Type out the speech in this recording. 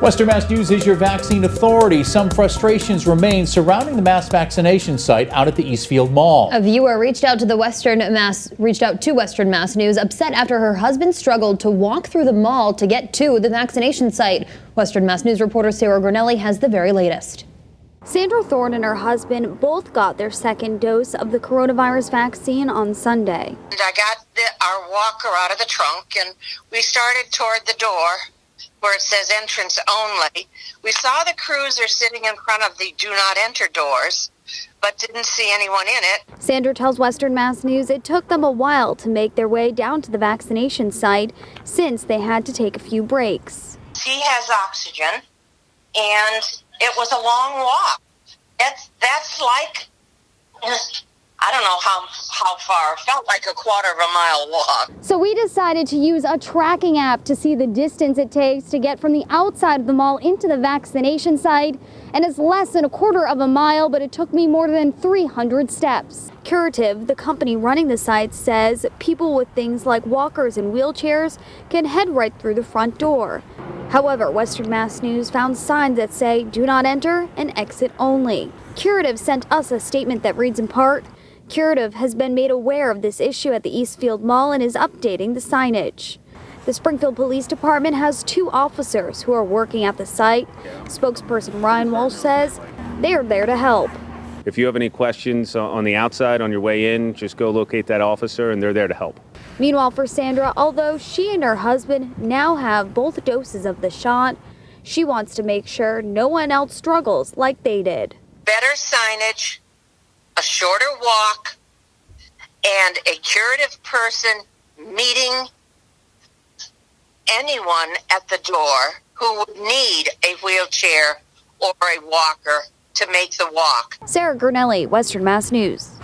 Western Mass News is your vaccine authority. Some frustrations remain surrounding the mass vaccination site out at the Eastfield Mall. A viewer reached out to Western Mass News, upset after her husband struggled to walk through the mall to get to the vaccination site. Western Mass News reporter Sandra Thorne has the very latest. Sandra Thorne and her husband both got their second dose of the coronavirus vaccine on Sunday. I got our walker out of the trunk and we started toward the door where it says entrance only. We saw the cruiser sitting in front of the do not enter doors, but didn't see anyone in it. Sandra tells Western Mass News it took them a while to make their way down to the vaccination site since they had to take a few breaks. He has oxygen and it was a long walk. That's like, I don't know how far. It felt like a quarter of a mile walk. So we decided to use a tracking app to see the distance it takes to get from the outside of the mall into the vaccination site. And it's less than a quarter of a mile, but it took me more than 300 steps. Curative, the company running the site, says people with things like walkers and wheelchairs can head right through the front door. However, Western Mass News found signs that say do not enter and exit only. Curative sent us a statement that reads in part, Curative has been made aware of this issue at the Eastfield Mall and is updating the signage. The Springfield Police Department has 2 officers who are working at the site. Spokesperson Ryan Walsh says they are there to help. If you have any questions on the outside on your way in, just go locate that officer and they're there to help. Meanwhile, for Sandra, although she and her husband now have both doses of the shot, she wants to make sure no one else struggles like they did. Better signage, a shorter walk, and a curative person meeting anyone at the door who would need a wheelchair or a walker to make the walk. Sandra Thorne, Western Mass News.